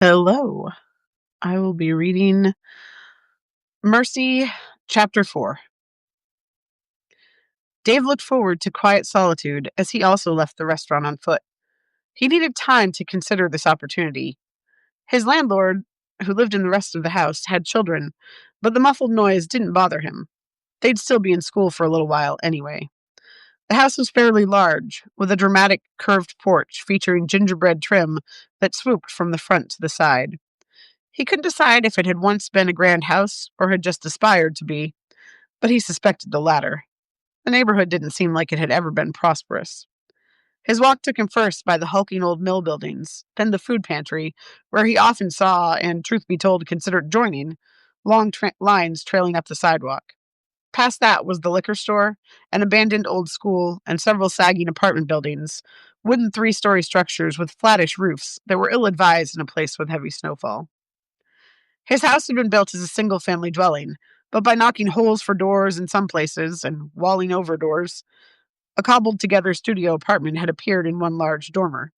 Hello. I will be reading Mercy, Chapter 4. Dave looked forward to quiet solitude as he also left the restaurant on foot. He needed time to consider this opportunity. His landlord, who lived in the rest of the house, had children, but the muffled noise didn't bother him. They'd still be in school for a little while anyway. The house was fairly large, with a dramatic curved porch featuring gingerbread trim that swooped from the front to the side. He couldn't decide if it had once been a grand house or had just aspired to be, but he suspected the latter. The neighborhood didn't seem like it had ever been prosperous. His walk took him first by the hulking old mill buildings, then the food pantry, where he often saw, and truth be told considered joining, long lines trailing up the sidewalk. Past that was the liquor store, an abandoned old school, and several sagging apartment buildings, wooden three-story structures with flattish roofs that were ill-advised in a place with heavy snowfall. His house had been built as a single-family dwelling, but by knocking holes for doors in some places and walling over doors, a cobbled-together studio apartment had appeared in one large dormer.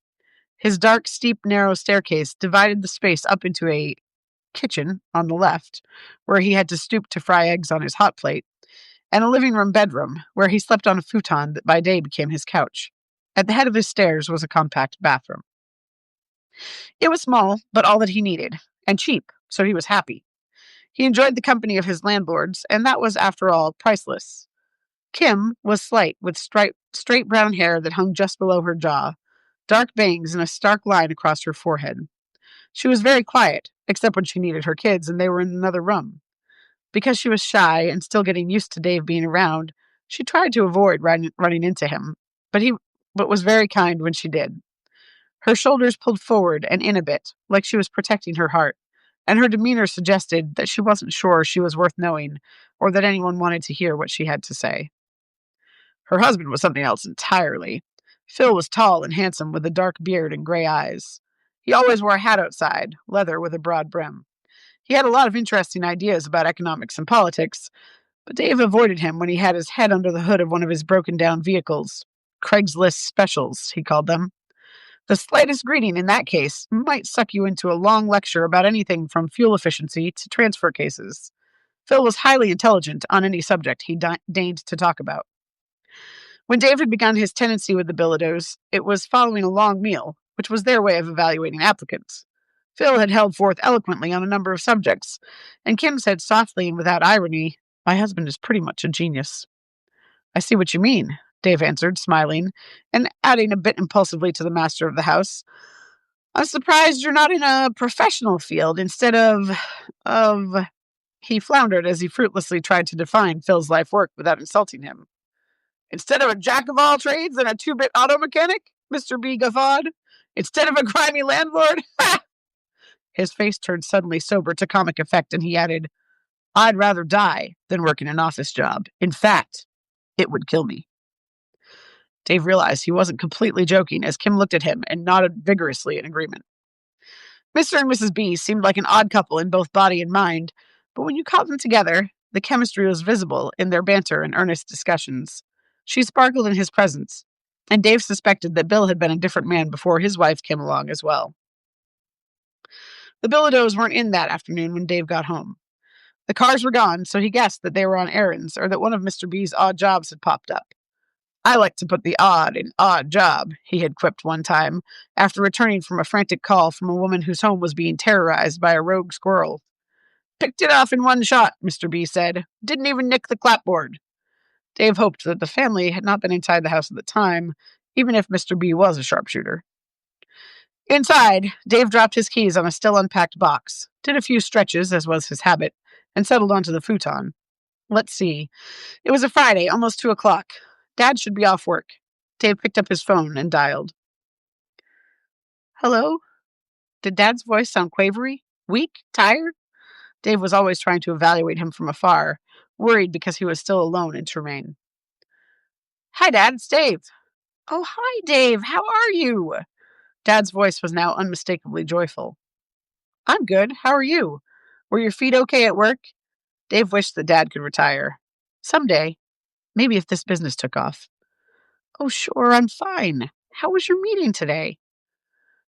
His dark, steep, narrow staircase divided the space up into a kitchen on the left, where he had to stoop to fry eggs on his hot plate, and a living room bedroom, where he slept on a futon that by day became his couch. At the head of his stairs was a compact bathroom. It was small, but all that he needed, and cheap, so he was happy. He enjoyed the company of his landlords, and that was, after all, priceless. Kim was slight, with straight brown hair that hung just below her jaw, dark bangs, and a stark line across her forehead. She was very quiet, except when she needed her kids and they were in another room. Because she was shy and still getting used to Dave being around, she tried to avoid running into him, but was very kind when she did. Her shoulders pulled forward and in a bit, like she was protecting her heart, and her demeanor suggested that she wasn't sure she was worth knowing or that anyone wanted to hear what she had to say. Her husband was something else entirely. Phil was tall and handsome with a dark beard and gray eyes. He always wore a hat outside, leather with a broad brim. He had a lot of interesting ideas about economics and politics, but Dave avoided him when he had his head under the hood of one of his broken-down vehicles. Craigslist specials, he called them. The slightest greeting in that case might suck you into a long lecture about anything from fuel efficiency to transfer cases. Phil was highly intelligent on any subject he deigned to talk about. When Dave had begun his tenancy with the Bilodeaus, it was following a long meal, which was their way of evaluating applicants. Phil had held forth eloquently on a number of subjects, and Kim said softly and without irony, "My husband is pretty much a genius." "I see what you mean," Dave answered, smiling, and adding a bit impulsively to the master of the house, "I'm surprised you're not in a professional field instead of..." He floundered as he fruitlessly tried to define Phil's life work without insulting him. "Instead of a jack of all trades and a two-bit auto mechanic?" Mr. B guffawed. "Instead of a grimy landlord?" Ha! His face turned suddenly sober to comic effect, and he added, "I'd rather die than work in an office job. In fact, it would kill me." Dave realized he wasn't completely joking as Kim looked at him and nodded vigorously in agreement. Mr. and Mrs. B seemed like an odd couple in both body and mind, but when you caught them together, the chemistry was visible in their banter and earnest discussions. She sparkled in his presence, and Dave suspected that Bill had been a different man before his wife came along as well. The Bilodeaus weren't in that afternoon when Dave got home. The cars were gone, so he guessed that they were on errands or that one of Mr. B's odd jobs had popped up. "I like to put the odd in odd job," he had quipped one time, after returning from a frantic call from a woman whose home was being terrorized by a rogue squirrel. "Picked it off in one shot," Mr. B said. "Didn't even nick the clapboard." Dave hoped that the family had not been inside the house at the time, even if Mr. B was a sharpshooter. Inside, Dave dropped his keys on a still unpacked box, did a few stretches, as was his habit, and settled onto the futon. Let's see. It was a Friday, almost 2:00. Dad should be off work. Dave picked up his phone and dialed. "Hello?" Did Dad's voice sound quavery? Weak? Tired? Dave was always trying to evaluate him from afar, worried because he was still alone in Tremaine. "Hi, Dad, it's Dave." "Oh, hi, Dave. How are you?" Dad's voice was now unmistakably joyful. "I'm good. How are you? Were your feet okay at work?" Dave wished that Dad could retire. Someday. Maybe if this business took off. "Oh, sure, I'm fine. How was your meeting today?"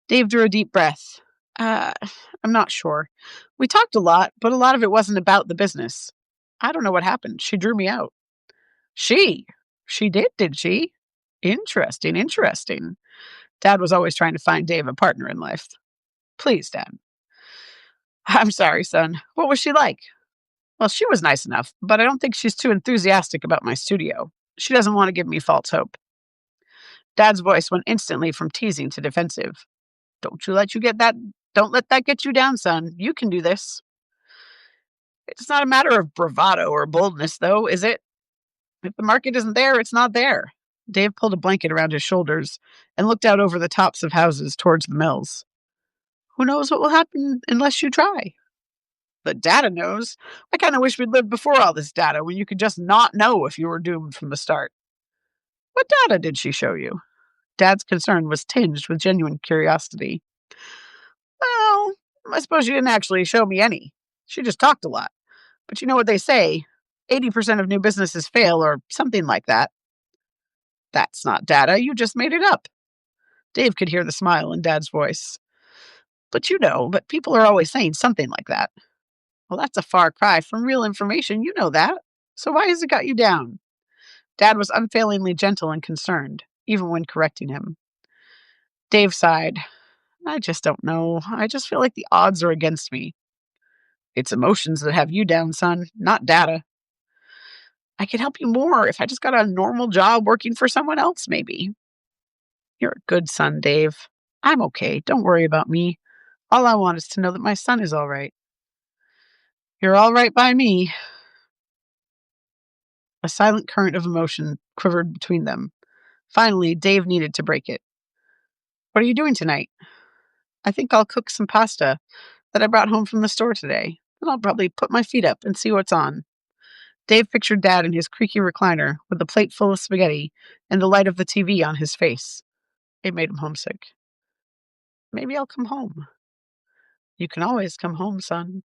Dave drew a deep breath. Uh, I'm not sure. We talked a lot, but a lot of it wasn't about the business. I don't know what happened. She drew me out. She? She did she? Interesting, interesting. Dad was always trying to find Dave a partner in life. Please, Dad. I'm sorry, son. What was she like? Well, she was nice enough, but I don't think she's too enthusiastic about my studio. She doesn't want to give me false hope. Dad's voice went instantly from teasing to defensive. Don't you let you get that. Don't let that get you down, son. You can do this. It's not a matter of bravado or boldness, though, is it? If the market isn't there, it's not there. Dave pulled a blanket around his shoulders and looked out over the tops of houses towards the mills. Who knows what will happen unless you try? The data knows. I kind of wish we'd lived before all this data when you could just not know if you were doomed from the start. What data did she show you? Dad's concern was tinged with genuine curiosity. Well, I suppose she didn't actually show me any. She just talked a lot. But you know what they say 80% of new businesses fail, or something like that. That's not data. You just made it up. Dave could hear the smile in Dad's voice. But people are always saying something like that. Well, that's a far cry from real information. You know that. So why has it got you down? Dad was unfailingly gentle and concerned, even when correcting him. Dave sighed. I just don't know. I just feel like the odds are against me. It's emotions that have you down, son, not data. I could help you more if I just got a normal job working for someone else, maybe. You're a good son, Dave. I'm okay. Don't worry about me. All I want is to know that my son is all right. You're all right by me. A silent current of emotion quivered between them. Finally, Dave needed to break it. What are you doing tonight? I think I'll cook some pasta that I brought home from the store today. Then I'll probably put my feet up and see what's on. Dave pictured Dad in his creaky recliner with a plate full of spaghetti and the light of the TV on his face. It made him homesick. Maybe I'll come home. You can always come home, son.